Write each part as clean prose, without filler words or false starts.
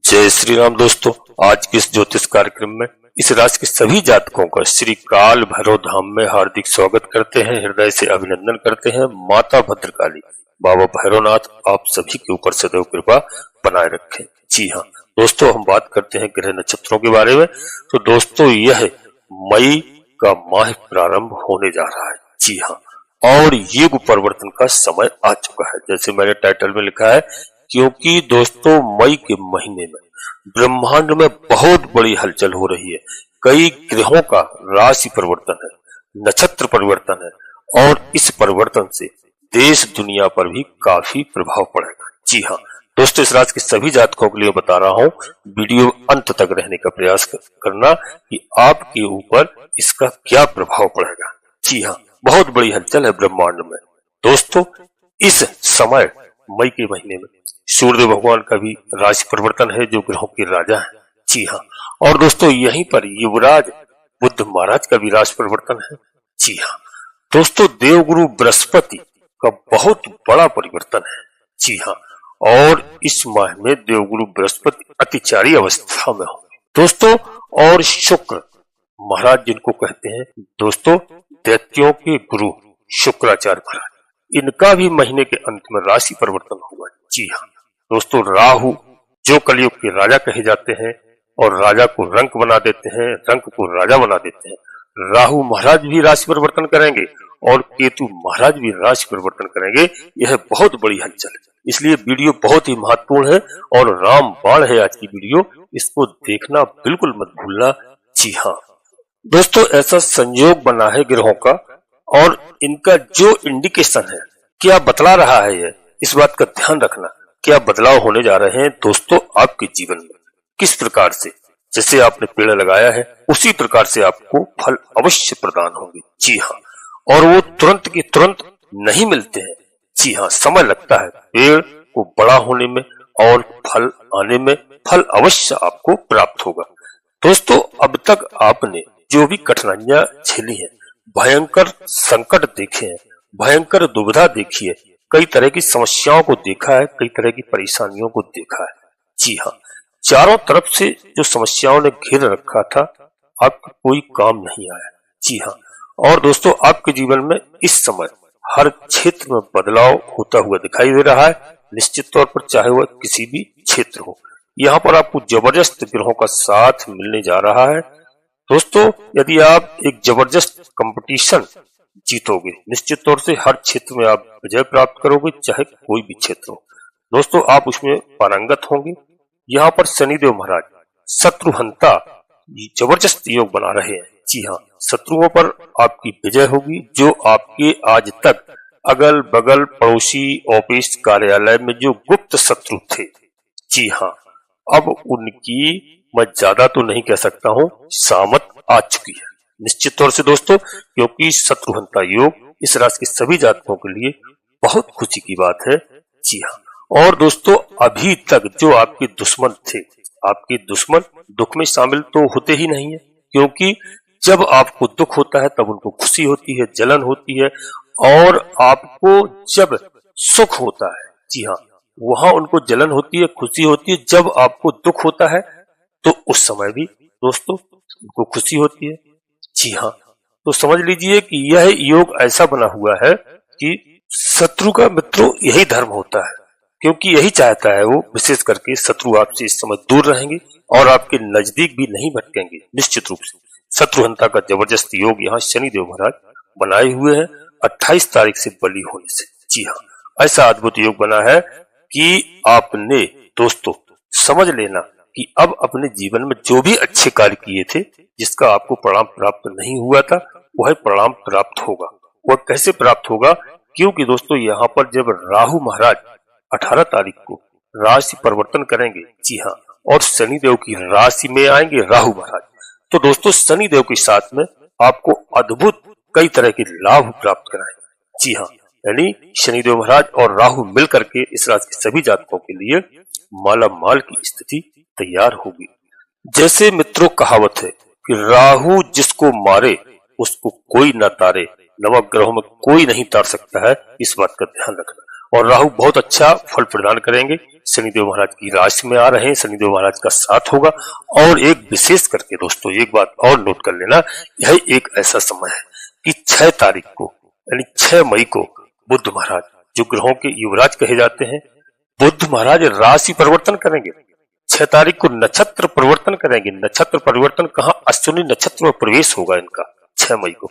जय श्री राम दोस्तों। आज के इस ज्योतिष कार्यक्रम में इस राशि के सभी जातकों का श्री काल भैरव धाम में हार्दिक स्वागत करते हैं, हृदय से अभिनंदन करते हैं। माता भद्रकाली, बाबा भैरवनाथ आप सभी के ऊपर सदैव कृपा बनाए रखें। जी हाँ दोस्तों, हम बात करते हैं ग्रह नक्षत्रों के बारे में। तो दोस्तों, यह मई का माह प्रारंभ होने जा रहा है। जी हाँ, और युग परिवर्तन का समय आ चुका है, जैसे मैंने टाइटल में लिखा है, क्योंकि दोस्तों मई के महीने में ब्रह्मांड में बहुत बड़ी हलचल हो रही है। कई ग्रहों का राशि परिवर्तन है, नक्षत्र परिवर्तन है, और इस परिवर्तन से देश दुनिया पर भी काफी प्रभाव पड़ेगा। जी हाँ दोस्तों, इस राशि के सभी जातकों के लिए बता रहा हूँ, वीडियो अंत तक रहने का प्रयास करना कि आपके ऊपर इसका क्या प्रभाव पड़ेगा। जी हाँ, बहुत बड़ी हलचल है ब्रह्मांड में। दोस्तों, इस समय मई के महीने में सूर्य भगवान का भी राशि परिवर्तन है, जो ग्रहों के राजा है। जी हाँ, और दोस्तों यहीं पर युवराज बुद्ध महाराज का भी राशि परिवर्तन है। जी हाँ दोस्तों, देवगुरु बृहस्पति का बहुत बड़ा परिवर्तन है। जी हाँ, और इस माह में देवगुरु बृहस्पति अतिचारी अवस्था में होंगे दोस्तों। और शुक्र महाराज, जिनको कहते हैं दोस्तों दैत्यों के गुरु शुक्राचार्य महाराज, इनका भी महीने के अंत में राशि परिवर्तन होगा। जी हाँ दोस्तों, राहु जो कलयुग के राजा कहे जाते हैं और राजा को रंक बना देते हैं, रंक को राजा बना देते हैं, राहु महाराज भी राशि परिवर्तन करेंगे और केतु महाराज भी राशि परिवर्तन करेंगे। यह बहुत बड़ी हलचल है, इसलिए वीडियो बहुत ही महत्वपूर्ण है और रामबाण है आज की वीडियो, इसको देखना बिल्कुल मत भूलना। जी हाँ दोस्तों, ऐसा संयोग बना है ग्रहों का और इनका जो इंडिकेशन है, क्या बतला रहा है, यह इस बात का ध्यान रखना। क्या बदलाव होने जा रहे हैं दोस्तों आपके जीवन में, किस प्रकार से, जैसे आपने पेड़ लगाया है उसी प्रकार से आपको फल अवश्य प्रदान होंगे। जी हाँ, और वो तुरंत के तुरंत नहीं मिलते हैं। जी हाँ, समय लगता है पेड़ को बड़ा होने में और फल आने में। फल अवश्य आपको प्राप्त होगा। दोस्तों, अब तक आपने जो भी कठिनाइयां झेली हैं, भयंकर संकट देखे हैं, भयंकर दुविधा देखी है, कई तरह की समस्याओं को देखा है, कई तरह की परेशानियों को देखा है। जी हाँ, चारों तरफ से जो समस्याओं ने घेर रखा था, आपका कोई काम नहीं आया। जी हाँ, और दोस्तों आपके जीवन में इस समय हर क्षेत्र में बदलाव होता हुआ दिखाई दे रहा है, निश्चित तौर पर, चाहे वह किसी भी क्षेत्र हो। यहाँ पर आपको जबरदस्त ग्रहों का साथ मिलने जा रहा है। दोस्तों, यदि आप एक जबरदस्त कंपटीशन जीतोगे, निश्चित तौर से हर क्षेत्र में आप विजय प्राप्त करोगे, चाहे कोई भी क्षेत्र हो। दोस्तों, आप उसमें पारंगत होंगे। यहाँ पर शनिदेव महाराज शत्रुहंता जबरदस्त योग बना रहे हैं। जी हाँ, शत्रुओं पर आपकी विजय होगी, जो आपके आज तक अगल बगल पड़ोसी ऑफिस कार्यालय में जो गुप्त शत्रु थे, जी हाँ, अब उनकी मैं ज्यादा तो नहीं कह सकता हूँ, सामत आ चुकी है। निश्चित तौर से दोस्तों, क्योंकि शत्रुहंता योग इस राशि के सभी जातकों के लिए बहुत खुशी की बात है। जी हाँ, और दोस्तों अभी तक जो आपके दुश्मन थे, आपके दुश्मन दुख में शामिल तो होते ही नहीं है, क्योंकि जब आपको दुख होता है तब उनको खुशी होती है, जलन होती है, और आपको जब सुख होता है, जी हाँ, वहां उनको जलन होती है, खुशी होती है। जब आपको दुख होता है तो उस समय भी दोस्तों उनको खुशी होती है। जी हाँ, तो समझ लीजिए कि यह योग ऐसा बना हुआ है कि शत्रु का मित्र यही धर्म होता है, क्योंकि यही चाहता है वो, विशेष करके शत्रु आपसे इस समय दूर रहेंगे और आपके नजदीक भी नहीं भटकेंगे। निश्चित रूप से शत्रुहंता का जबरदस्त योग यहाँ शनिदेव महाराज बनाए हुए हैं 28 तारीख से बली होने से। जी हाँ, ऐसा अद्भुत योग बना है कि आपने दोस्तों समझ लेना कि अब अपने जीवन में जो भी अच्छे कार्य किए थे, जिसका आपको परिणाम प्राप्त नहीं हुआ था, वह परिणाम प्राप्त होगा। वह कैसे प्राप्त होगा? क्योंकि दोस्तों यहाँ पर जब राहु महाराज 18 तारीख को राशि परिवर्तन करेंगे, जी हाँ, और शनिदेव की राशि में आएंगे राहु महाराज, तो दोस्तों शनिदेव के साथ में आपको अद्भुत कई तरह के लाभ प्राप्त कराएंगे। जी हाँ, यानी शनिदेव महाराज और राहु मिलकर के इस राशि के सभी जातकों के लिए माला माल की स्थिति तैयार होगी। जैसे मित्रों कहावत है कि राहु जिसको मारे उसको कोई न तारे, नवग्रहों में कोई नहीं तार सकता है, इस बात का ध्यान रखना। और राहु बहुत अच्छा फल प्रदान करेंगे, शनिदेव महाराज की राशि में आ रहे हैं, शनिदेव महाराज का साथ होगा। और एक विशेष करके दोस्तों एक बात और नोट कर लेना, यह एक ऐसा समय है कि 6 तारीख को यानी 6 मई को बुध महाराज जो ग्रहों के युवराज कहे जाते हैं, बुध महाराज राशि परिवर्तन करेंगे। 6 तारीख को नक्षत्र परिवर्तन करेंगे। नक्षत्र परिवर्तन कहाँ? अश्विनी नक्षत्र में प्रवेश होगा इनका 6 मई को,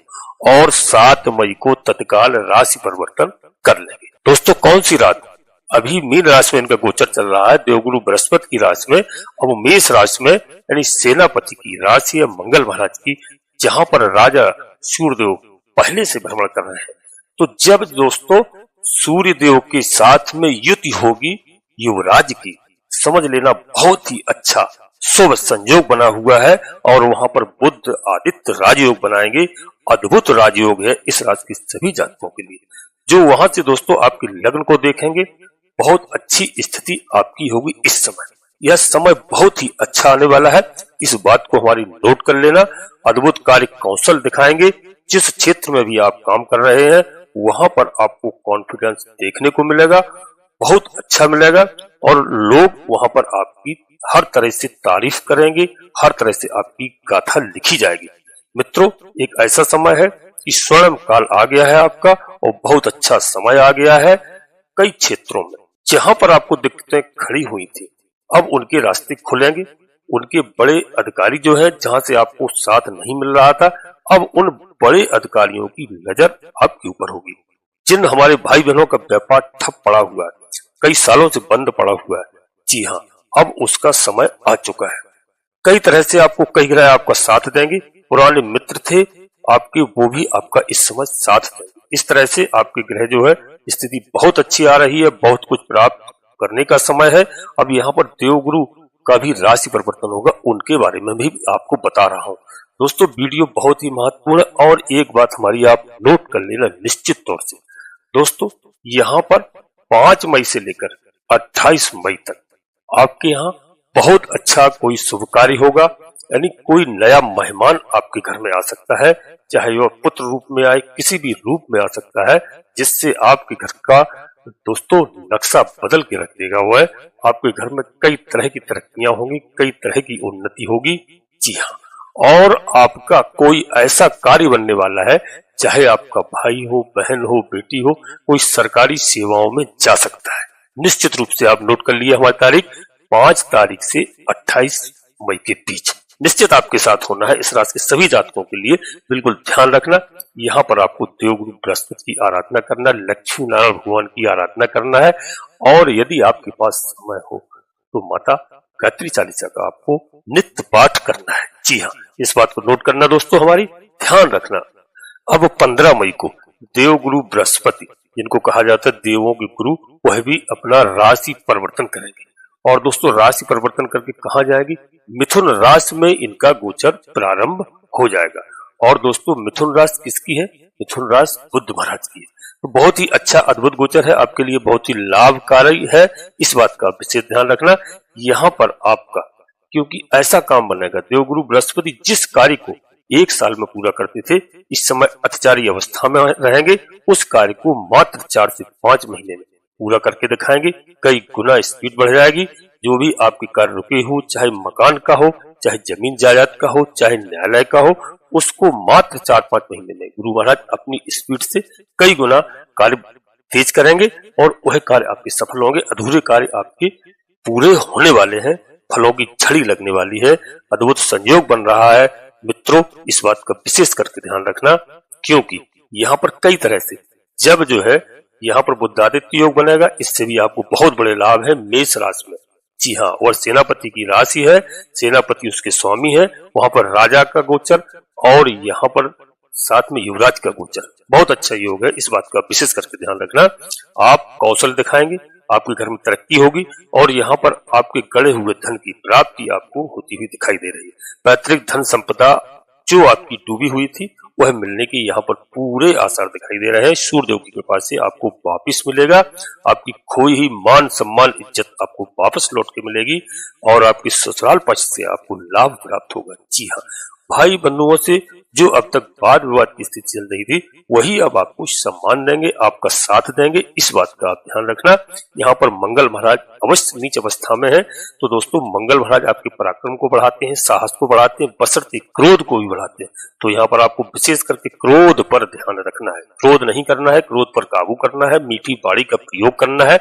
और 7 मई को तत्काल राशि परिवर्तन कर लेंगे। दोस्तों कौन सी रात? अभी मीन राशि में इनका गोचर चल रहा है, देवगुरु बृहस्पति की राशि में। अब मेष राशि में यानी सेनापति की राशि है मंगल महाराज की, जहां पर राजा सूर्यदेव पहले से भ्रमण कर रहे हैं। तो जब दोस्तों सूर्यदेव के साथ में युति होगी युवराज की, समझ लेना बहुत ही अच्छा शुभ संयोग बना हुआ है। और वहां पर बुध आदित्य राजयोग बनाएंगे। अद्भुत राजयोग है इस राशि के सभी जातकों के लिए। जो वहां से दोस्तों आपके लग्न को देखेंगे, बहुत अच्छी स्थिति आपकी होगी इस समय। यह समय बहुत ही अच्छा आने वाला है, इस बात को हमारी नोट कर लेना। अद्भुत कार्य कौशल दिखाएंगे। जिस क्षेत्र में भी आप काम कर रहे हैं वहां पर आपको कॉन्फिडेंस देखने को मिलेगा, बहुत अच्छा मिलेगा। और लोग वहां पर आपकी हर तरह से तारीफ करेंगे, हर तरह से आपकी गाथा लिखी जाएगी। मित्रों एक ऐसा समय है कि स्वर्ण काल आ गया है आपका, और बहुत अच्छा समय आ गया है। कई क्षेत्रों में जहां पर आपको दिक्कतें खड़ी हुई थी, अब उनके रास्ते खुलेंगे। उनके बड़े अधिकारी जो है, जहां से आपको साथ नहीं मिल रहा था, अब उन बड़े अधिकारियों की नजर आपके ऊपर होगी। जिन हमारे भाई बहनों का व्यापार ठप पड़ा हुआ है, कई सालों से बंद पड़ा हुआ है, जी हाँ, अब उसका समय आ चुका है। कई तरह से आपको कई ग्रह आपका साथ देंगे। पुराने मित्र थे आपके, वो भी आपका इस समय साथ देंगे। इस तरह से आपके ग्रह जो है स्थिति बहुत अच्छी आ रही है, बहुत कुछ प्राप्त करने का समय है। अब यहाँ पर देवगुरु का भी राशि परिवर्तन होगा, उनके बारे में भी आपको बता रहा हूँ। दोस्तों वीडियो बहुत ही महत्वपूर्ण है, और एक बात हमारी आप नोट कर लेना निश्चित तौर से। दोस्तों यहाँ पर 5 मई से लेकर 28 मई तक आपके यहाँ बहुत अच्छा कोई शुभ कार्य होगा, यानी कोई नया मेहमान आपके घर में आ सकता है, चाहे वह पुत्र रूप में आए, किसी भी रूप में आ सकता है, जिससे आपके घर का दोस्तों नक्शा बदल के रख देगा। वह आपके घर में कई तरह की तरक्कियां होंगी, कई तरह की उन्नति होगी, जी हाँ। और आपका कोई ऐसा कार्य बनने वाला है, चाहे आपका भाई हो, बहन हो, बेटी हो, कोई सरकारी सेवाओं में जा सकता है। निश्चित रूप से आप नोट कर लिए हमारी तारीख 5 तारीख से 28 मई के बीच निश्चित आपके साथ होना है। इस राशि के सभी जातकों के लिए बिल्कुल ध्यान रखना, यहाँ पर आपको देवगुरु बृहस्पति की आराधना करना, लक्ष्मी नारायण भगवान की आराधना करना है। और यदि आपके पास समय हो तो माता गायत्री चालीसा का आपको नित्य पाठ करना है, जी हाँ, इस बात को नोट करना दोस्तों, हमारी ध्यान रखना। अब 15 मई को देवगुरु बृहस्पति, जिनको कहा जाता है देवों के गुरु, वह भी अपना राशि परिवर्तन करेंगे। और दोस्तों राशि परिवर्तन करके कहाँ जाएगी? मिथुन राशि में इनका गोचर प्रारंभ हो जाएगा। और दोस्तों मिथुन राशि किसकी है? मिथुन राशि बुध महाराज की है। तो बहुत ही अच्छा अद्भुत गोचर है, आपके लिए बहुत ही लाभकारी है, इस बात का विशेष ध्यान रखना। यहाँ पर आपका क्योंकि ऐसा काम बनेगा, देवगुरु बृहस्पति जिस कार्य को 1 साल में पूरा करते थे, इस समय अतिचारी अवस्था में रहेंगे, उस कार्य को मात्र 4 से 5 महीने में पूरा करके दिखाएंगे। कई गुना स्पीड बढ़ जाएगी। जो भी आपके कार्य रुके हो, चाहे मकान का हो, चाहे जमीन जायदाद का हो, चाहे न्यायालय का हो, उसको मात्र 4-5 महीने में गुरु महाराज अपनी स्पीड से कई गुना कार्य तेज करेंगे, और वह कार्य आपके सफल होंगे। अधूरे कार्य आपके पूरे होने वाले हैं, फलों की झड़ी लगने वाली है, अद्भुत संयोग बन रहा है। मित्रों इस बात का विशेष करके ध्यान रखना, क्योंकि यहाँ पर कई तरह से जब जो है यहाँ पर बुधादित्य योग बनेगा, इससे भी आपको बहुत बड़े लाभ है मेष राशि में, जी हाँ। और सेनापति की राशि है, सेनापति उसके स्वामी है, वहां पर राजा का गोचर, और यहाँ पर साथ में युवराज का गोचर, बहुत अच्छा योग है, इस बात का विशेष करके ध्यान रखना। आप कौशल दिखाएंगे, आपके घर में तरक्की होगी, और यहाँ पर आपके गड़े हुए धन की प्राप्ति आपको होती हुई दिखाई दे रही है। पैतृक धन संपदा जो आपकी डूबी हुई थी, वह मिलने के यहाँ पर पूरे आसार दिखाई दे रहे हैं। सूर्यदेव की कृपा से आपको वापिस मिलेगा, आपकी खोई हुई मान सम्मान इज्जत आपको वापस लौट के मिलेगी, और आपके ससुराल पक्ष से आपको लाभ प्राप्त होगा, जी हाँ। भाई बंधुओं से जो अब तक वाद विवाद की स्थिति चल रही थी, वही अब आपको सम्मान देंगे, आपका साथ देंगे। इस बात का आप ध्यान रखना। यहाँ पर मंगल महाराज अवश्य नीच अवस्था में है, तो दोस्तों मंगल महाराज आपके पराक्रम को बढ़ाते हैं, साहस को बढ़ाते हैं, बशर्ते क्रोध को भी बढ़ाते हैं। तो यहाँ पर आपको विशेष करके क्रोध पर ध्यान रखना है, क्रोध नहीं करना है, क्रोध पर काबू करना है, मीठी बाड़ी का प्रयोग करना है,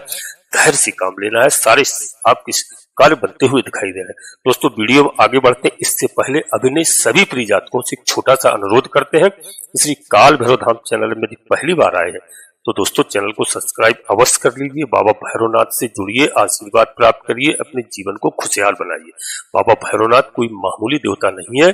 धैर्य से काम लेना है। सारे आपके कार्य बनते हुए दिखाई दे रहे हैं। दोस्तों वीडियो में आगे बढ़ते हैं, इससे पहले अभिनय सभी प्रिय जातकों से एक छोटा सा अनुरोध करते हैं। श्री काल भैरव धाम चैनल में यदि पहली बार आए हैं तो दोस्तों चैनल को सब्सक्राइब अवश्य कर लीजिए। बाबा भैरवनाथ से जुड़िए, आशीर्वाद प्राप्त करिए, अपने जीवन को खुशहाल बनाइए। बाबा भैरवनाथ कोई मामूली देवता नहीं है,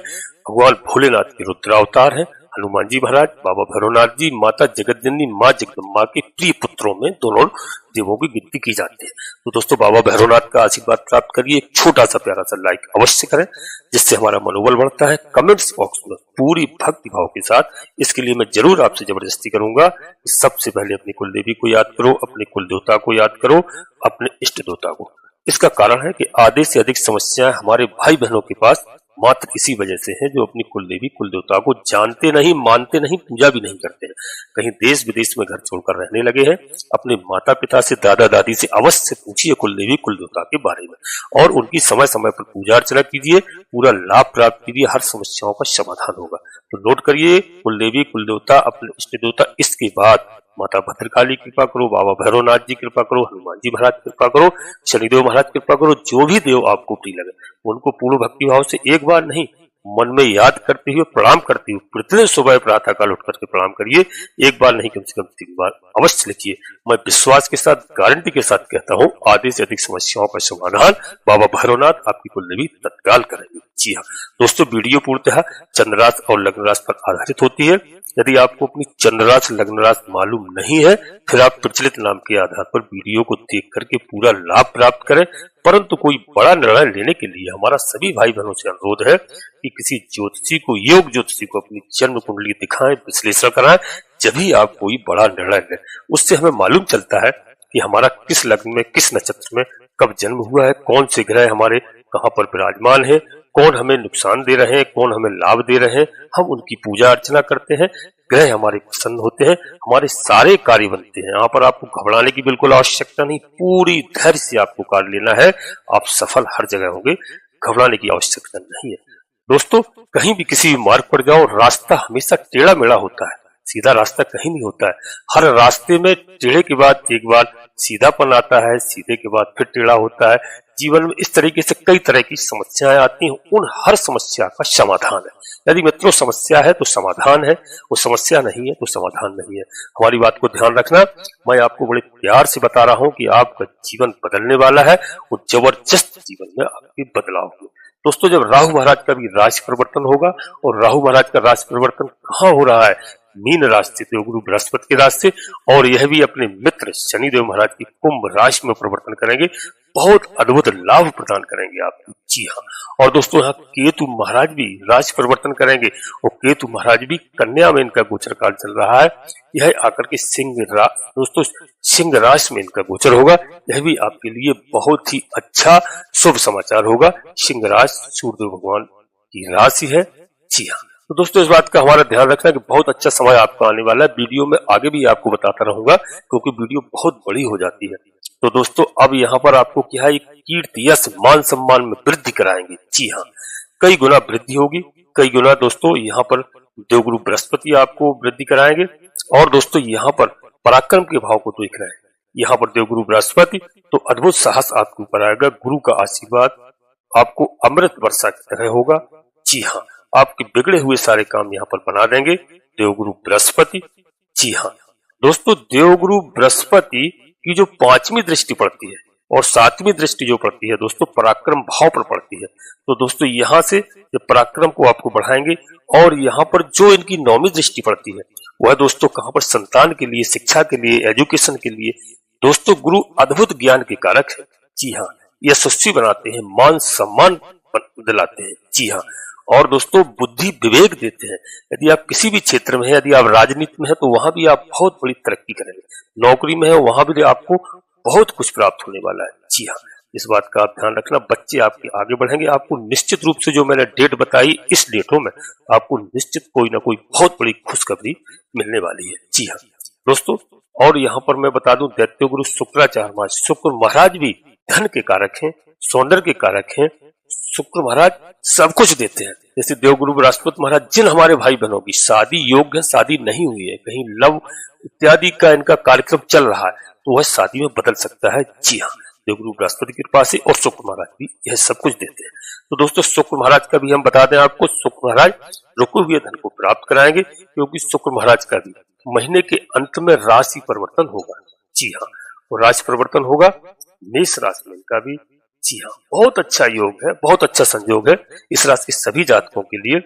भगवान भोलेनाथ के रुद्रावतार है। हनुमान जी महाराज, बाबा भैरवनाथ जी माता जगतजननी माँ जगदम्बा के प्रिय पुत्रों में दोनों देवों की गिनती की जाती है। तो दोस्तों बाबा भैरवनाथ का आशीर्वाद प्राप्त करिए, एक छोटा सा प्यारा सा लाइक अवश्य करें, जिससे हमारा मनोबल बढ़ता है। कमेंट्स बॉक्स में पूरी भक्ति भाव के साथ, इसके लिए मैं जरूर आपसे जबरदस्ती करूंगा कि सबसे पहले अपनी कुल देवी को याद करो, अपने कुल देवता को याद करो, अपने इष्ट देवता को। इसका कारण है कि आधे से अधिक समस्याएं हमारे भाई बहनों के पास मात्र इसी वजह से है, जो अपनी कुल देवी कुल देवता को जानते नहीं, मानते नहीं, पूजा भी नहीं करते हैं। कहीं देश विदेश में घर छोड़कर रहने लगे हैं। अपने माता पिता से, दादा दादी से अवश्य पूछिए कुल देवी कुल देवता के बारे में, और उनकी समय समय पर पूजा अर्चना कीजिए, पूरा लाभ प्राप्त कीजिए, हर समस्याओं का समाधान होगा। तो नोट करिए, कुल देवी कुल देवता, अपने इष्ट देवता, इसके बाद माता भद्रकाली कृपा करो, बाबा भैरवनाथ जी कृपा करो, हनुमान जी महाराज कृपा करो, शनिदेव महाराज कृपा करो। जो भी देव आपको प्रिय लगे उनको पूर्ण भक्ति भाव से एक बार नहीं, मन में याद करते हुए, प्रणाम करते हुए, प्रतिदिन सुबह प्रातः काल उठ करके प्रणाम करिए। एक बार नहीं, कम से कम 3 बार अवश्य लिखिए। मैं विश्वास के साथ, गारंटी के साथ कहता हूँ, आधे से अधिक समस्याओं का समाधान बाबा भैरवनाथ आपकी कुल देवी तत्काल करेंगे। जी हाँ दोस्तों, वीडियो पूर्णतः चंद्र राशि और लग्न राशि पर आधारित होती है। यदि आपको अपनी चंद्र राशि लग्न राशि मालूम नहीं है, फिर आप प्रचलित नाम के आधार पर वीडियो को देख करके पूरा लाभ प्राप्त करें। परंतु कोई बड़ा निर्णय लेने के लिए हमारा सभी भाई बहनों से अनुरोध है कि किसी ज्योतिषी को, योग ज्योतिषी को अपनी जन्म कुंडली दिखाएं, विश्लेषण कराएं, जब ही आप कोई बड़ा निर्णय लें। उससे हमें मालूम चलता है कि हमारा किस लग्न में, किस नक्षत्र में कब जन्म हुआ है, कौन से ग्रह हमारे कहाँ पर विराजमान है, कौन हमें नुकसान दे रहे हैं, कौन हमें लाभ दे रहे हैं। हम उनकी पूजा अर्चना करते हैं, ग्रह हमारे पसंद होते हैं, हमारे सारे कार्य बनते हैं। यहाँ पर आपको घबराने की बिल्कुल आवश्यकता नहीं, पूरी धैर्य से आपको कार्य लेना है, आप सफल हर जगह होंगे, घबराने की आवश्यकता नहीं है। दोस्तों कहीं भी किसी भी मार्ग पर जाओ, रास्ता हमेशा टेढ़ा मेढ़ा होता है, सीधा रास्ता कहीं नहीं होता है। हर रास्ते में टेढ़े के बाद एक बार सीधापन आता है, सीधे के बाद फिर टेढ़ा होता है। जीवन में इस तरीके से कई तरह की समस्याएं आती हैं, उन हर समस्या का समाधान है। यदि मित्रों समस्या है तो समाधान है, वो समस्या नहीं है तो समाधान नहीं है। हमारी बात को ध्यान रखना। मैं आपको बड़े प्यार से बता रहा हूँ कि आपका जीवन बदलने वाला है, वो जबरदस्त जीवन में आपके बदलाव होंगे। दोस्तों जब राहु महाराज का भी राशि परिवर्तन होगा, और राहु महाराज का राशि परिवर्तन कहाँ हो रहा है, मीन राशि से देवगुरु बृहस्पति की राशि से, और यह भी अपने मित्र शनिदेव महाराज की कुंभ राशि में परिवर्तन करेंगे, बहुत अद्भुत लाभ प्रदान करेंगे आपको। जी हाँ, और दोस्तों यहाँ केतु महाराज भी राशि परिवर्तन करेंगे, और केतु महाराज भी कन्या में इनका गोचर काल चल रहा है। यह आकर के दोस्तों सिंह राशि में इनका गोचर होगा, यह भी आपके लिए बहुत ही अच्छा शुभ समाचार होगा। सिंह राशि सूर्यदेव भगवान की राशि है। जी हाँ, तो दोस्तों इस बात का हमारा ध्यान रखना कि बहुत अच्छा समय आपको आने वाला है। वीडियो में आगे भी आपको बताता रहूंगा, क्योंकि वीडियो बहुत बड़ी हो जाती है। तो दोस्तों अब यहाँ पर आपको क्या है, कीर्ति यश मान सम्मान में वृद्धि कराएंगे। जी हाँ, कई गुना वृद्धि होगी, कई गुना दोस्तों यहाँ पर देवगुरु बृहस्पति आपको वृद्धि कराएंगे। और दोस्तों यहाँ पर पराक्रम के भाव को देख रहे हैं, यहाँ पर देवगुरु बृहस्पति तो अद्भुत साहस आपको ऊपर आएगा, गुरु का आशीर्वाद आपको अमृत वर्षा की तरह होगा। जी हाँ, आपके बिगड़े हुए सारे काम यहाँ पर बना देंगे देवगुरु बृहस्पति। जी हाँ दोस्तों, देवगुरु बृहस्पति की जो 5वीं दृष्टि पड़ती है और 7वीं दृष्टि जो पड़ती है दोस्तों, पराक्रम भाव पर पड़ती है। तो दोस्तों यहाँ से पराक्रम को आपको बढ़ाएंगे। और यहाँ पर जो इनकी 9वीं दृष्टि पड़ती है वह दोस्तों कहाँ पर, संतान के लिए, शिक्षा के लिए, एजुकेशन के लिए। दोस्तों गुरु अद्भुत ज्ञान के कारक है। जी हाँ, यशस्वी बनाते हैं, मान सम्मान दिलाते हैं। जी हाँ, और दोस्तों बुद्धि विवेक देते हैं। यदि आप किसी भी क्षेत्र में है, यदि आप राजनीति में है तो वहां भी आप बहुत बड़ी तरक्की करेंगे, नौकरी में है वहां भी आपको बहुत कुछ प्राप्त होने वाला है। जी हाँ, इस बात का आप ध्यान रखना। बच्चे आपके आगे बढ़ेंगे, आपको निश्चित रूप से जो मैंने डेट बताई इस डेटों में आपको निश्चित कोई ना कोई बहुत बड़ी खुशखबरी मिलने वाली है। जी हाँ दोस्तों, और यहाँ पर मैं बता दूं दैत्य गुरु शुक्राचार्य महाराज, शुक्र महाराज भी धन के कारक हैं, सौंदर्य के कारक हैं। शुक्र महाराज सब कुछ देते हैं। जैसे देवगुरु बृहस्पति महाराज, जिन हमारे भाई बहनों की शादी योग्य शादी नहीं हुई है, कहीं लव इत्यादि का इनका कार्यक्रम चल रहा है, तो वह शादी में बदल सकता है। जी हाँ, देवगुरु बृहस्पति की कृपा से, और शुक्र महाराज भी यह सब कुछ देते हैं। तो दोस्तों शुक्र महाराज का भी हम बता दें आपको, शुक्र महाराज रुके हुए धन को प्राप्त कराएंगे, क्योंकि शुक्र महाराज का भी महीने के अंत में राशि परिवर्तन होगा। जी हाँ, और राशि परिवर्तन होगा मेष राशि में इनका भी। जी हाँ, बहुत अच्छा योग है, बहुत अच्छा संयोग है इस राशि के सभी जातकों के लिए।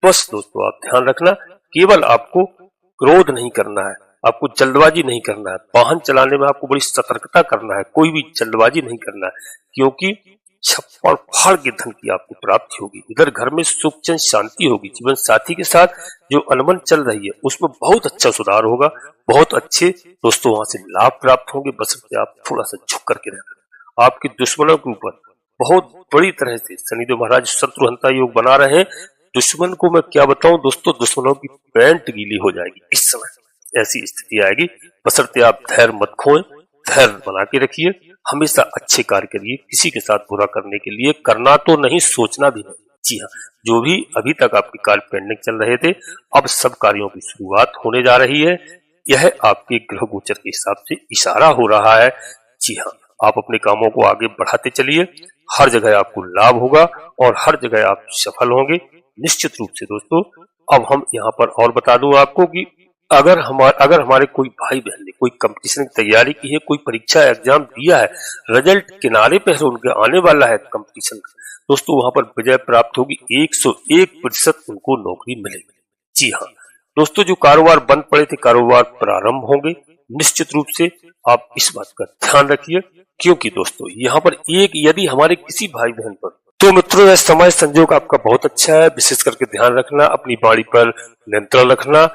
बस दोस्तों आप ध्यान रखना, केवल आपको क्रोध नहीं करना है, आपको जल्दबाजी नहीं करना है, वाहन चलाने में आपको बड़ी सतर्कता करना है, कोई भी जल्दबाजी नहीं करना है, क्योंकि छप्पड़ फाड़ के धन की आपको प्राप्ति होगी। इधर घर में सुख चैन शांति होगी। जीवन साथी के साथ जो अनबन चल रही है उसमें बहुत अच्छा सुधार होगा, बहुत अच्छे दोस्तों वहां से लाभ प्राप्त होंगे। बशर्ते आप थोड़ा सा झुक करके रहना। आपके दुश्मनों के ऊपर बहुत बड़ी तरह से शनिदेव महाराज शत्रुहंता योग बना रहे हैं। दुश्मन को मैं क्या बताऊं दोस्तों, दुश्मनों की पैंट गीली हो जाएगी इस समय, ऐसी स्थिति आएगी। बशर्ते आप धैर्य मत खोएं, धैर्य बना के रखिए, हमेशा अच्छे कार्य करिए, किसी के साथ बुरा करने के लिए करना तो नहीं, सोचना भी नहीं। जी हाँ, जो भी अभी तक आपके कार्य पेंडिंग चल रहे थे, अब सब कार्यों की शुरुआत होने जा रही है। यह आपके ग्रह गोचर के हिसाब से इशारा हो रहा है। जी हाँ, आप अपने कामों को आगे बढ़ाते चलिए, हर जगह आपको लाभ होगा और हर जगह आप सफल होंगे निश्चित रूप से। दोस्तों अब हम यहाँ पर और बता दूं आपको कि अगर हमारे कोई भाई बहन ने कोई कंपटीशन की तैयारी की है, कोई परीक्षा एग्जाम दिया है, रिजल्ट किनारे पे है, उनके आने वाला है कंपटीशन, दोस्तों वहां पर विजय प्राप्त होगी, 101% उनको नौकरी मिलेगी। जी हाँ दोस्तों, जो कारोबार बंद पड़े थे कारोबार प्रारंभ होंगे निश्चित रूप से। आप इस बात का ध्यान रखिए, क्योंकि दोस्तों यहाँ पर एक यदि हमारे किसी भाई बहन पर, तो मित्रों यह समय संयोग आपका बहुत अच्छा है। विशेष करके ध्यान रखना, अपनी वाणी पर नियंत्रण रखना,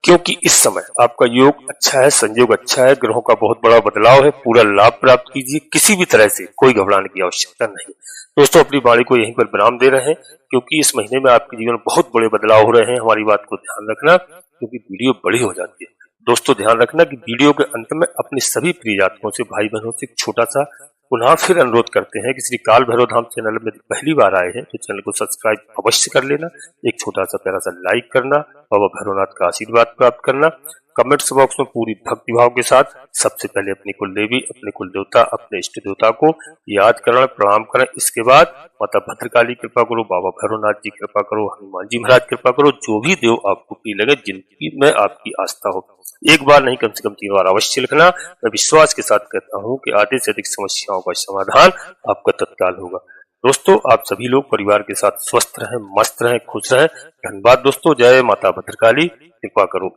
क्योंकि इस समय आपका योग अच्छा है, संयोग अच्छा है, ग्रहों का बहुत बड़ा बदलाव है। पूरा लाभ प्राप्त कीजिए, किसी भी तरह से कोई घबराने की आवश्यकता नहीं। दोस्तों अपनी वाणी को यहीं पर विराम दे रहे हैं, क्योंकि इस महीने में आपके जीवन में बहुत बड़े बदलाव हो रहे हैं। हमारी बात को ध्यान रखना, क्योंकि वीडियो बड़ी हो जाती है। दोस्तों ध्यान रखना कि वीडियो के अंत में अपने सभी प्रिय जातकों से, भाई बहनों से एक छोटा सा पुनः फिर अनुरोध करते हैं कि श्री काल भैरव धाम चैनल में पहली बार आए हैं तो चैनल को सब्सक्राइब अवश्य कर लेना, एक छोटा सा प्यारा सा लाइक करना, बाबा भैरवनाथ का आशीर्वाद प्राप्त करना। कमेंट्स बॉक्स में पूरी भक्ति भाव के साथ सबसे पहले अपनी कुल देवी, अपने कुल देवता, अपने इष्ट देवता को याद करें, प्रणाम करें। इसके बाद माता भद्रकाली कृपा करो, बाबा भैरवनाथ जी कृपा करो, हनुमान जी महाराज कृपा करो, जो भी देव आपको प्रिय लगे, जिनकी में आपकी आस्था हो, एक बार नहीं कम से कम 3 बार अवश्य लिखना। मैं विश्वास के साथ कहता हूँ कि आधे से अधिक समस्याओं का समाधान आपका तत्काल होगा। दोस्तों आप सभी लोग परिवार के साथ स्वस्थ रहें, मस्त रहें, खुश रहें। धन्यवाद दोस्तों, जय माता भद्रकाली, कृपा करो।